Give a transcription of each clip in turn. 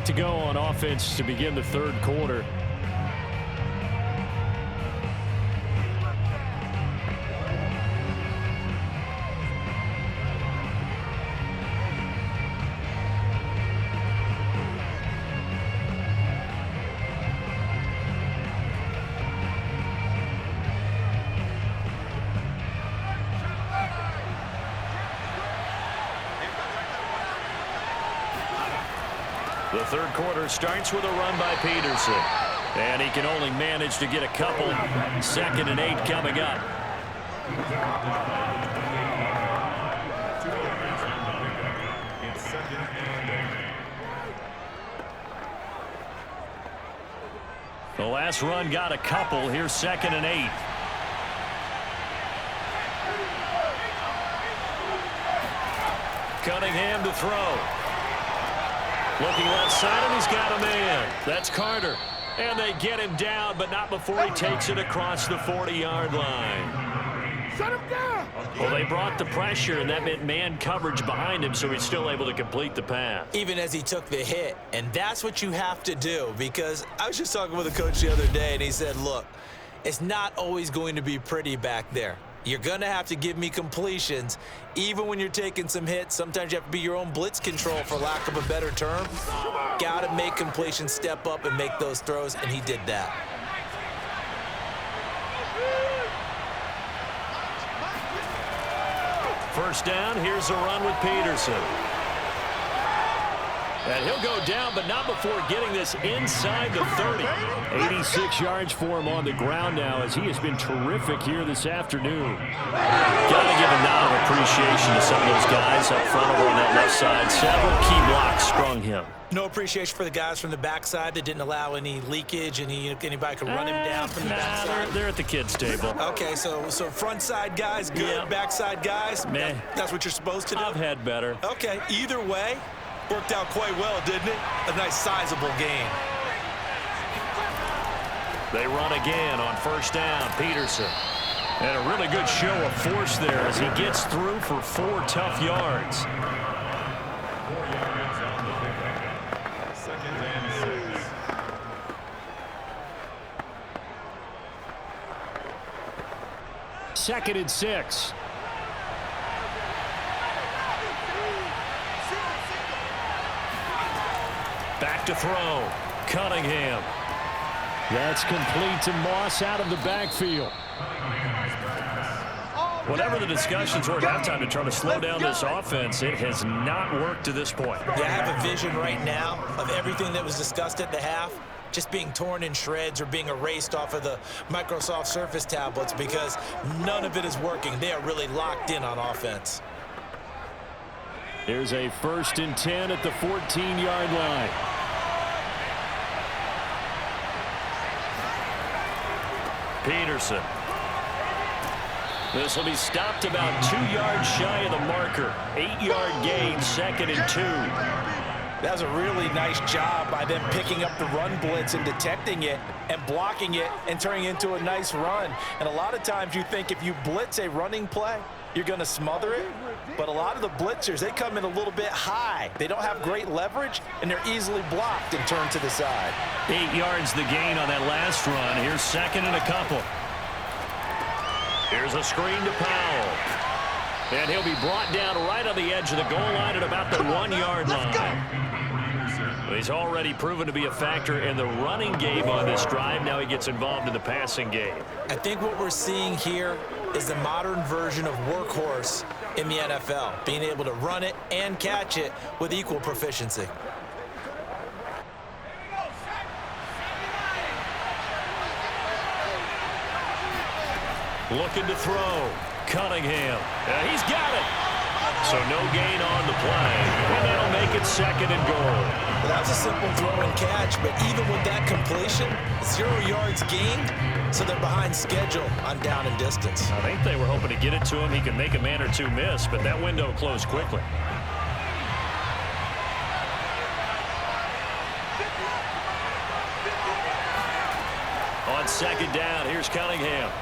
clock to go on offense to begin the third quarter. The third quarter starts with a run by Peterson. And he can only manage to get a couple. 2nd and 8 coming up. The last run got a couple. Here's 2nd and 8. Cunningham to throw. Looking left side, and he's got a man. That's Carter. And they get him down, but not before he takes it across the 40-yard line. Shut him down! Well, they brought the pressure, and that meant man coverage behind him, so he's still able to complete the pass. Even as he took the hit. And that's what you have to do, because I was just talking with a coach the other day, and he said, look, it's not always going to be pretty back there. You're going to have to give me completions. Even when you're taking some hits, sometimes you have to be your own blitz control, for lack of a better term. Got to make completions, step up, and make those throws, and he did that. First down, here's a run with Peterson. And he'll go down, but not before getting this inside the 30. 86 yards for him on the ground now, as he has been terrific here this afternoon. Got to give a nod of appreciation to some of those guys up front over on that left side. Several key blocks sprung him. No appreciation for the guys from the backside that didn't allow any leakage, and anybody could run him down from the backside. They're at the kids' table. Okay, so front side guys, good. Yeah. Backside guys, meh. That's what you're supposed to do? I've had better. Okay, either way, worked out quite well, didn't it? A nice sizable gain. They run again on first down. Peterson. And a really good show of force there as he gets through for 4 tough yards. Second and 6. Back to throw. Cunningham. That's complete to Moss out of the backfield. Whatever the discussions were at halftime to try to slow down this offense, it has not worked to this point. Yeah, I have a vision right now of everything that was discussed at the half just being torn in shreds or being erased off of the Microsoft Surface tablets, because none of it is working. They are really locked in on offense. Here's a 1st and 10 at the 14-yard line. Peterson. This will be stopped about 2 yards shy of the marker. 8-yard gain, 2nd and 2. That was a really nice job by them picking up the run blitz and detecting it and blocking it and turning it into a nice run. And a lot of times you think if you blitz a running play, you're going to smother it. But a lot of the blitzers, they come in a little bit high. They don't have great leverage, and they're easily blocked and turned to the side. 8 yards the gain on that last run. Here's 2nd and a couple. Here's a screen to Powell. And he'll be brought down right on the edge of the goal line at about the 1-yard line. He's already proven to be a factor in the running game on this drive. Now he gets involved in the passing game. I think what we're seeing here is the modern version of workhorse in the NFL, being able to run it and catch it with equal proficiency. Looking to throw. Cunningham. He's got it. So no gain on the play. And that'll make it 2nd and goal. Well, that was a simple throw and catch, but even with that completion, 0 yards gained, so they're behind schedule on down and distance. I think they were hoping to get it to him. He could make a man or two miss, but that window closed quickly. On 2nd down, here's Cunningham.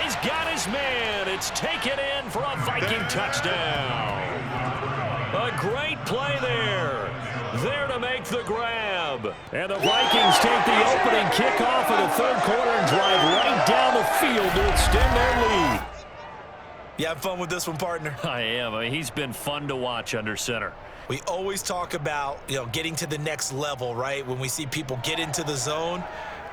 He's got his man. It's taken in for a Viking touchdown. A great play there. to make the grab. And the Vikings take the opening kickoff of the third quarter and drive right down the field to extend their lead. You having fun with this one, partner? I am. I mean, he's been fun to watch under center. We always talk about, getting to the next level, right? When we see people get into the zone,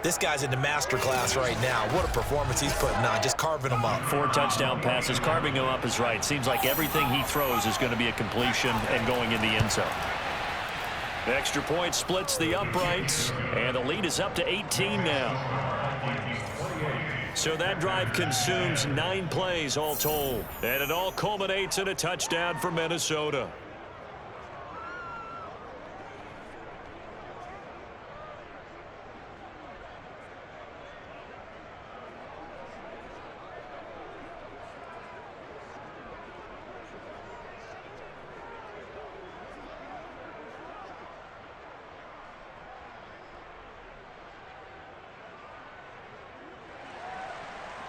this guy's in the master class right now. What a performance he's putting on, just carving them up. 4 touchdown passes. Carving them up is right. Seems like everything he throws is going to be a completion and going in the end zone. The extra point splits the uprights, and the lead is up to 18 now. So that drive consumes 9 plays all told. And it all culminates in a touchdown for Minnesota.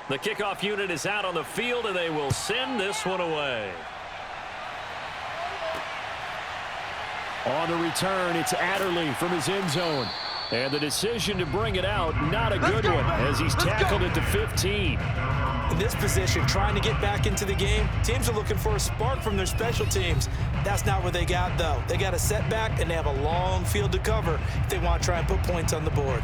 The kickoff unit is out on the field, and they will send this one away. On the return, it's Adderley from his end zone. And the decision to bring it out, not a good one, as he's tackled at the 15. In this position, trying to get back into the game, teams are looking for a spark from their special teams. That's not what they got, though. They got a setback, and they have a long field to cover if they want to try and put points on the board.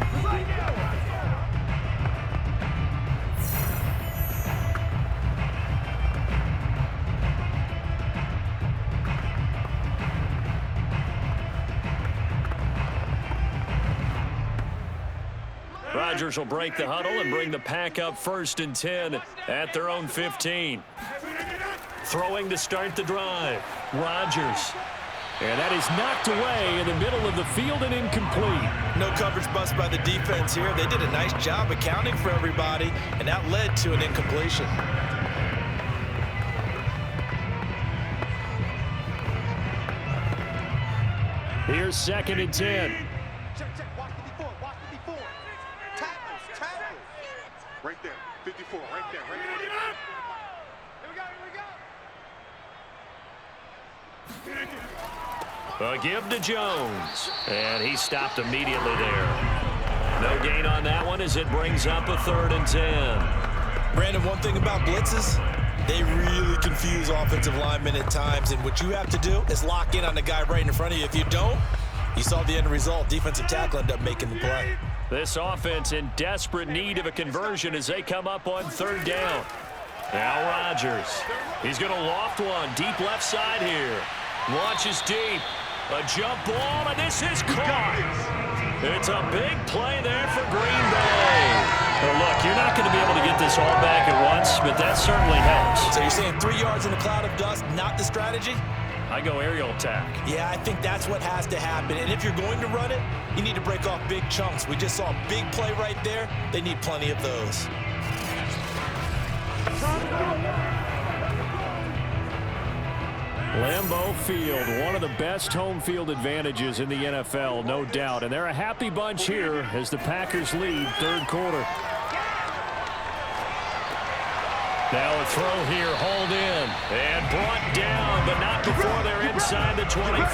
Rodgers will break the huddle and bring the pack up 1st and 10 at their own 15. Throwing to start the drive. Rodgers. And that is knocked away in the middle of the field and incomplete. No coverage bust by the defense here. They did a nice job accounting for everybody, and that led to an incompletion. Here's 2nd and 10. Right there, 54, right there, right there. Here A give to Jones. And he stopped immediately there. No gain on that one as it brings up a 3rd and 10. Brandon, one thing about blitzes, they really confuse offensive linemen at times, and what you have to do is lock in on the guy right in front of you. If you don't, you saw the end result. Defensive tackle ended up making the play. This offense in desperate need of a conversion as they come up on 3rd down. Now Rodgers. He's going to loft one deep left side here. Launches deep. A jump ball, and this is caught. It's a big play there for Green Bay. Well, look, you're not going to be able to get this all back at once, but that certainly helps. So you're saying 3 yards in a cloud of dust, not the strategy? I go aerial attack. Yeah, I think that's what has to happen. And if you're going to run it, you need to break off big chunks. We just saw a big play right there. They need plenty of those. Lambeau Field, one of the best home field advantages in the NFL, no doubt. And they're a happy bunch here as the Packers lead 3rd quarter. Now a throw here, hauled in, and brought down, but not before they're inside the 25.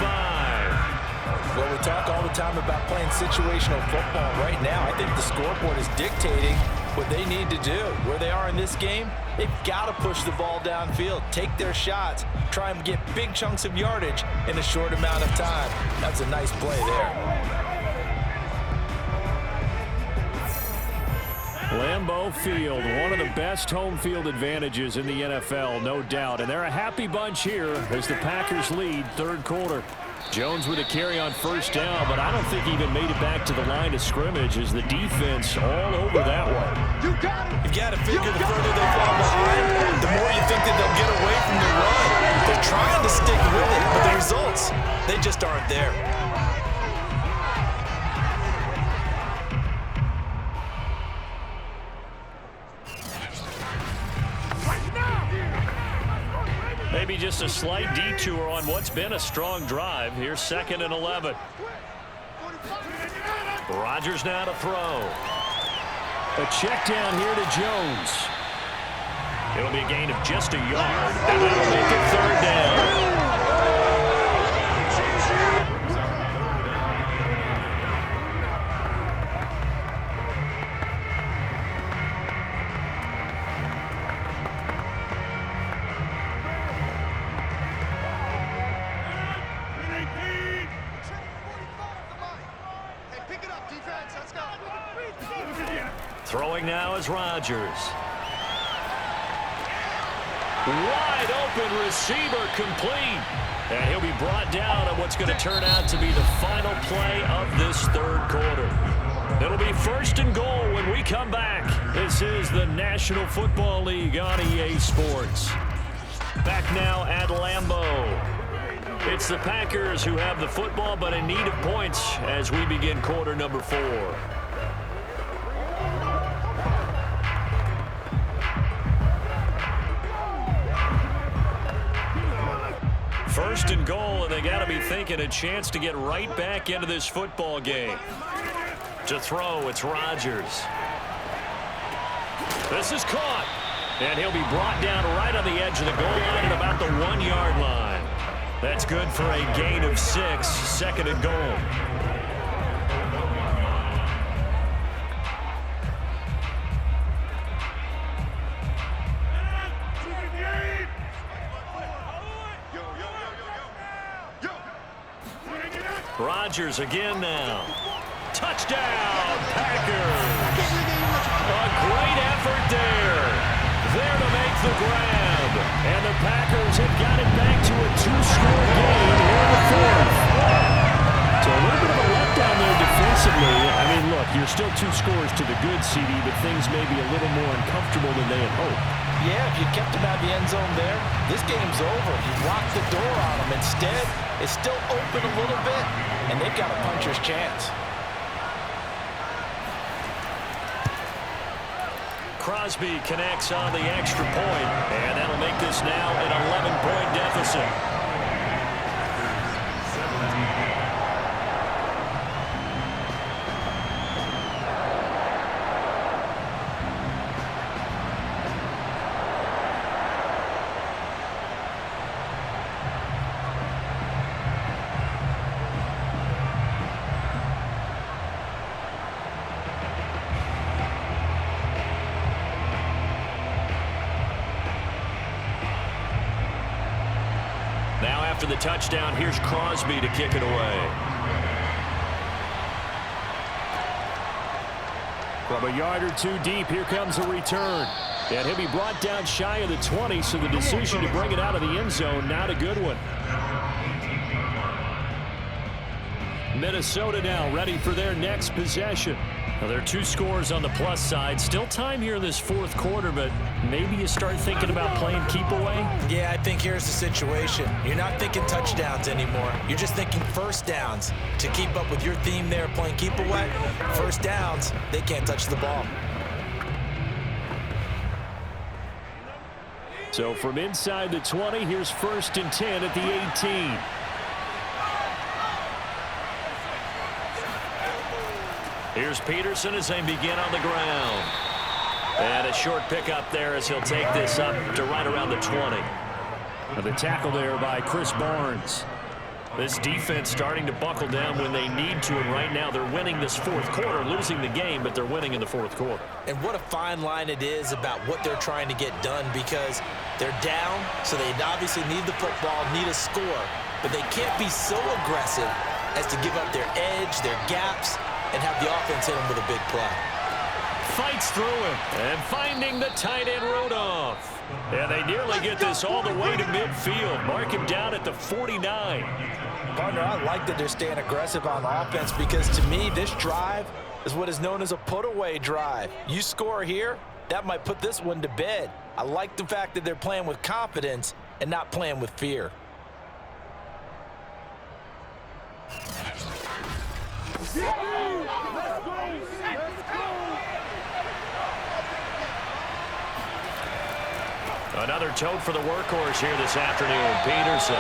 Well, we talk all the time about playing situational football. Right now, I think the scoreboard is dictating what they need to do. Where they are in this game, they've got to push the ball downfield, take their shots, try and get big chunks of yardage in a short amount of time. That's a nice play there. Lambeau Field, one of the best home field advantages in the NFL, no doubt. And they're a happy bunch here as the Packers lead 3rd quarter. Jones with a carry on 1st down, but I don't think he even made it back to the line of scrimmage as the defense all over that one. You've got to figure the further they fall behind, the more you think that they'll get away from the run. They're trying to stick with it, but the results, they just aren't there. Maybe just a slight detour on what's been a strong drive. Here's 2nd and 11. Rodgers now to throw. A check down here to Jones. It'll be a gain of just a yard, and that'll make it 3rd down. Throwing now is Rodgers. Wide open receiver complete. And he'll be brought down on what's going to turn out to be the final play of this third quarter. It'll be 1st and goal when we come back. This is the National Football League on EA Sports. Back now at Lambeau. It's the Packers who have the football, but in need of points as we begin quarter number 4. First and goal, and they got to be thinking a chance to get right back into this football game. To throw, it's Rodgers. This is caught, and he'll be brought down right on the edge of the goal line at about the 1-yard line. That's good for a gain of 6, 2nd and goal. Rodgers again now. Touchdown, Packers. A great effort there. There to make the grab. And the Packers have got it back to a 2-score game here in the 4th. So a little bit of a letdown there defensively. I mean, look, you're still 2 scores to the good, CD, but things may be a little more uncomfortable than they had hoped. Yeah, if you kept him out of the end zone there, this game's over. You locked the door on him. Instead, it's still open a little bit, and they've got a puncher's chance. Crosby connects on the extra point, and that'll make this now an 11-point deficit. Now after the touchdown, here's Crosby to kick it away. From a yard or 2 deep, here comes a return. And he'll be brought down shy of the 20, so the decision to bring it out of the end zone, not a good one. Minnesota now ready for their next possession. Now, there are 2 scores on the plus side. Still time here in this 4th quarter, but maybe you start thinking about playing keep away? Yeah, I think here's the situation. You're not thinking touchdowns anymore. You're just thinking first downs. To keep up with your theme there, playing keep away, first downs, they can't touch the ball. So from inside the 20, here's 1st and 10 at the 18. Here's Peterson as they begin on the ground. And a short pickup there as he'll take this up to right around the 20. And the tackle there by Chris Barnes. This defense starting to buckle down when they need to, and right now they're winning this 4th quarter, losing the game, but they're winning in the 4th quarter. And what a fine line it is about what they're trying to get done, because they're down, so they obviously need the football, need a score, but they can't be so aggressive as to give up their edge, their gaps, and have the offense hit them with a big play. Fights through it, and finding the tight end Rudolph. And they nearly get this all the way to midfield. Mark him down at the 49. Partner, I like that they're staying aggressive on offense, because to me, this drive is what is known as a put-away drive. You score here, that might put this one to bed. I like the fact that they're playing with confidence and not playing with fear. Another tote for the workhorse here this afternoon, Peterson.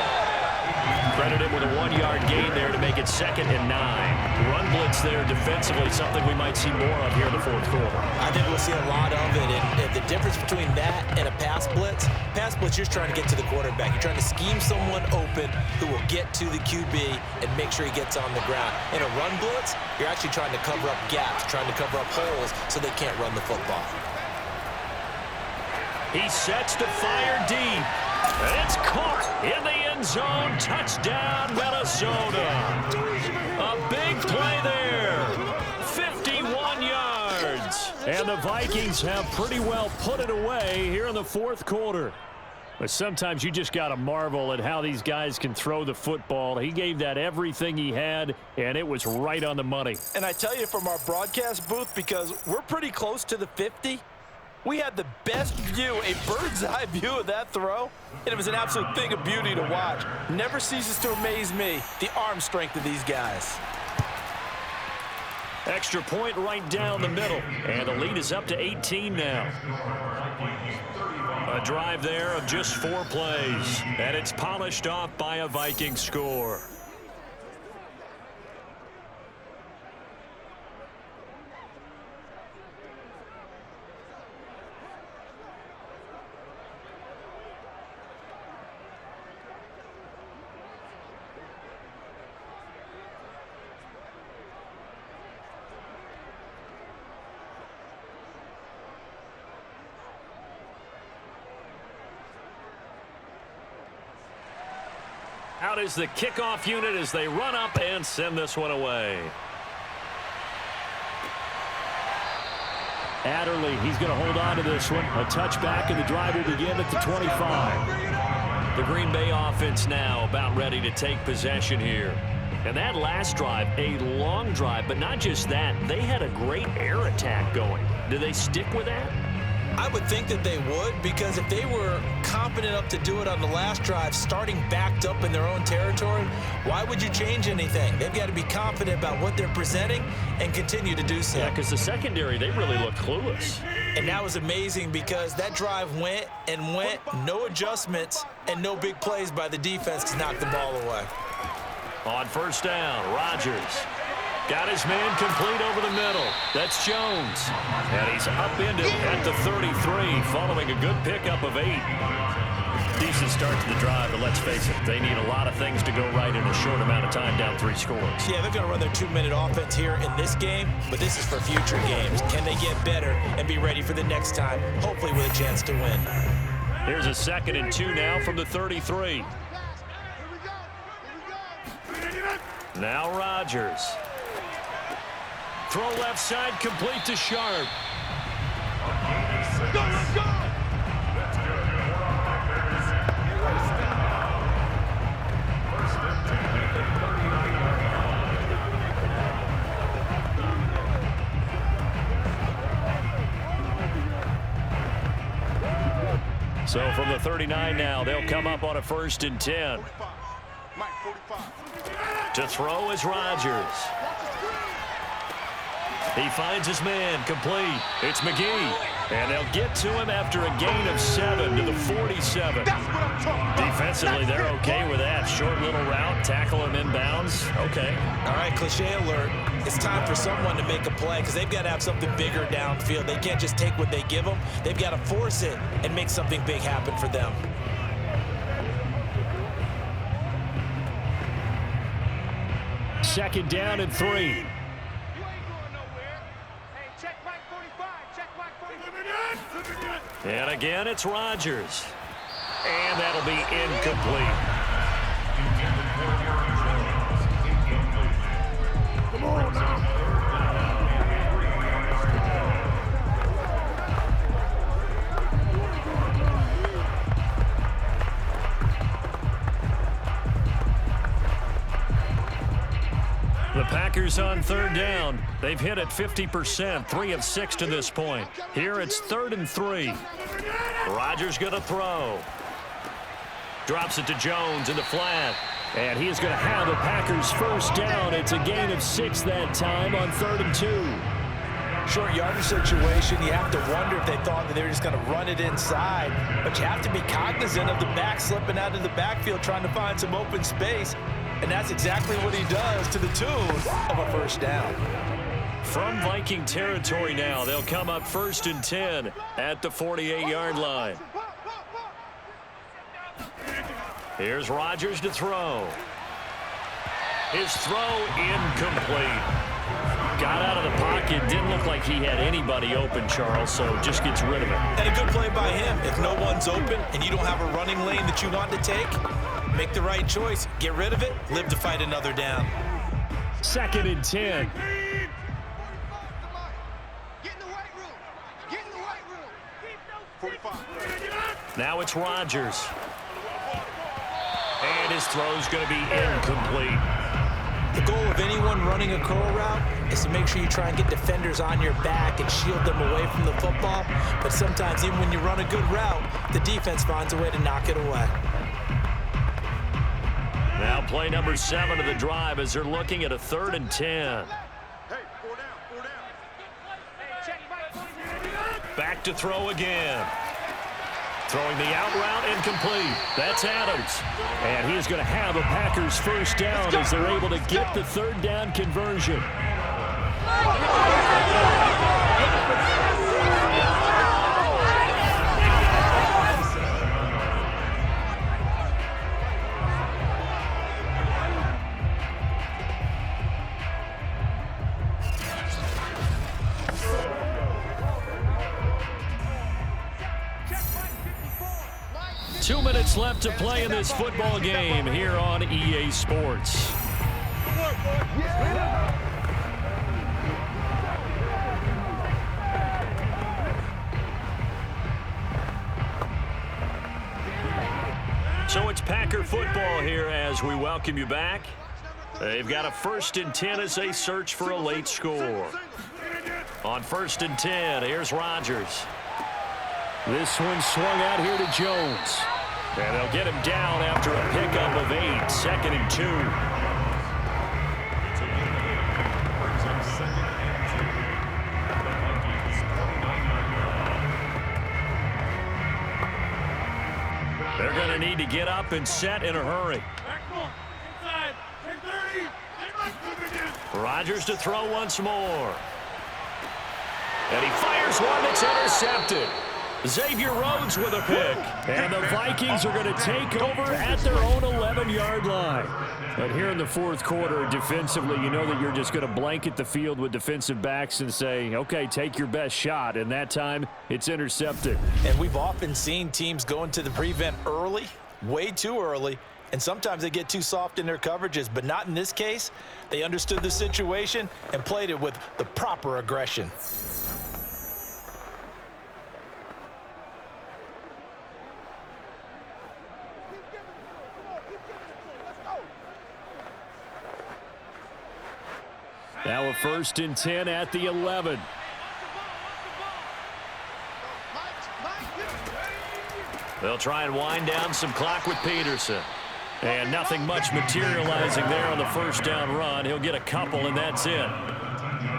Credited with a 1-yard gain there to make it 2nd and 9. Run blitz there defensively, something we might see more of here in the 4th quarter. I think we'll see a lot of it, and the difference between that and a pass blitz, you're just trying to get to the quarterback. You're trying to scheme someone open who will get to the QB and make sure he gets on the ground. In a run blitz, you're actually trying to cover up gaps, trying to cover up holes so they can't run the football. He sets to fire deep. And it's caught in the end zone. Touchdown, Minnesota. A big play there. 51 yards. And And the Vikings have pretty well put it away here in the fourth quarter. But sometimes you just got to marvel at how these guys can throw the football. He gave that everything he had, and it was right on the money. And I tell you, from our broadcast booth, because we're pretty close to the 50, we had the best view, a bird's-eye view of that throw, and it was an absolute thing of beauty to watch. Never ceases to amaze me, the arm strength of these guys. Extra point right down the middle, and the lead is up to 18 now. A drive there of just 4 plays, and it's polished off by a Viking score. Out is the kickoff unit as they run up and send this one away. Adderley, he's going to hold on to this one. A touchback, and the drive will begin at the 25. The Green Bay offense now about ready to take possession here. And that last drive, a long drive, but not just that. They had a great air attack going. Do they stick with that? I would think that they would, because if they were confident enough to do it on the last drive, starting backed up in their own territory, why would you change anything? They've got to be confident about what they're presenting and continue to do so. Yeah, because the secondary, they really look clueless. And that was amazing because that drive went and went, no adjustments, and no big plays by the defense to knock the ball away. On first down, Rodgers. Got his man complete over the middle. That's Jones. And he's upended at the 33, following a good pickup of 8. Decent start to the drive, but let's face it, they need a lot of things to go right in a short amount of time, down 3 scores. Yeah, they're going to run their 2-minute offense here in this game, but this is for future games. Can they get better and be ready for the next time, hopefully with a chance to win? Here's a 2nd and 2 now from the 33. Now Rodgers. Throw left side, complete to Sharp. Let's go! So from the 39 now, they'll come up on a 1st and 10. 45. Mike, 45. To throw is Rodgers. He finds his man, complete. It's McGee. And they'll get to him after a gain of 7 to the 47. Defensively, they're okay with that. Short little route, tackle him inbounds. Okay. All right, cliche alert. It's time for someone to make a play because they've got to have something bigger downfield. They can't just take what they give them. They've got to force it and make something big happen for them. Second down and 3. And again, it's Rodgers. And that'll be incomplete. Come on now. The Packers on 3rd down. They've hit it 50%, 3 of 6 to this point. Here it's 3rd and 3. Rodgers going to throw. Drops it to Jones in the flat. And he is going to have the Packers first down. It's a gain of 6 that time on 3rd and 2. Short yardage situation, you have to wonder if they thought that they were just going to run it inside. But you have to be cognizant of the back slipping out of the backfield trying to find some open space. And that's exactly what he does to the tune of a first down. From Viking territory now, they'll come up 1st and 10 at the 48-yard line. Here's Rodgers to throw. His throw incomplete. Got out of the pocket. Didn't look like he had anybody open, Charles, so just gets rid of it. And a good play by him. If no one's open and you don't have a running lane that you want to take, make the right choice. Get rid of it. Live to fight another down. 2nd and 10. Now it's Rodgers. And his throw's going to be incomplete. The goal of anyone running a curl route is to make sure you try and get defenders on your back and shield them away from the football. But sometimes even when you run a good route, the defense finds a way to knock it away. Now play number 7 of the drive as they're looking at a 3rd and 10. Hey, 4 down, 4 down. Back to throw again. Throwing the out route incomplete. That's Adams. And he is going to have a Packers first down as they're able to get the 3rd down conversion. Two minutes left to play in this football game here on EA Sports. So it's Packer football here as we welcome you back. They've got a 1st and 10 as they search for a late score. On 1st and 10, here's Rodgers. This one swung out here to Jones. And they'll get him down after a pickup of 8, 2nd and 2. They're going to need to get up and set in a hurry. Rodgers to throw once more. And he fires one that's intercepted. Xavier Rhodes with a pick. And the Vikings are going to take over at their own 11-yard line. But here in the 4th quarter, defensively, you know that you're just going to blanket the field with defensive backs and say, okay, take your best shot. And that time, it's intercepted. And we've often seen teams go into the prevent early, way too early, and sometimes they get too soft in their coverages. But not in this case. They understood the situation and played it with the proper aggression. Now a 1st and 10 at the 11. They'll try and wind down some clock with Peterson. And nothing much materializing there on the 1st down run. He'll get a couple, and that's it.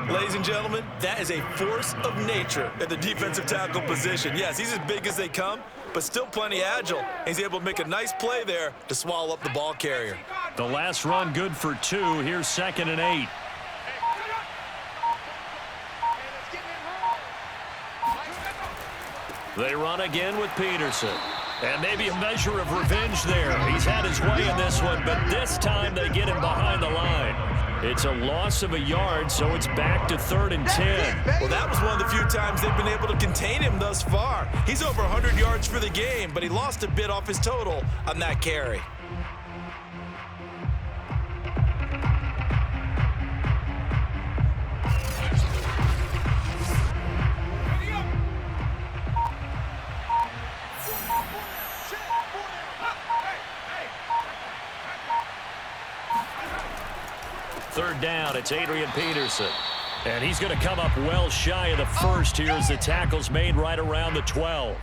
Ladies and gentlemen, that is a force of nature at the defensive tackle position. Yes, he's as big as they come, but still plenty agile. He's able to make a nice play there to swallow up the ball carrier. The last run good for 2. Here's 2nd and 8. They run again with Peterson. And maybe a measure of revenge there. He's had his way in this one, but this time they get him behind the line. It's a loss of a yard, so it's back to 3rd and 10. Well, that was one of the few times they've been able to contain him thus far. He's over 100 yards for the game, but he lost a bit off his total on that carry. Third down, it's Adrian Peterson. And he's going to come up well shy of the first here as the tackle's made right around the 12.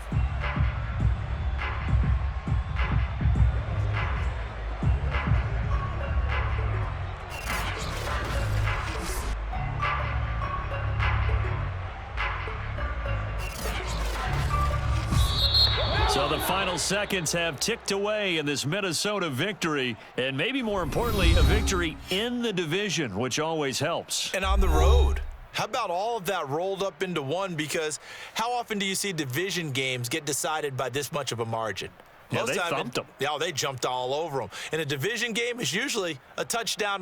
So the final seconds have ticked away in this Minnesota victory, and maybe more importantly, a victory in the division, which always helps. And on the road. How about all of that rolled up into one? Because how often do you see division games get decided by this much of a margin? Yeah, they thumped them. Yeah, they jumped all over them. In a division game, it's usually a touchdown or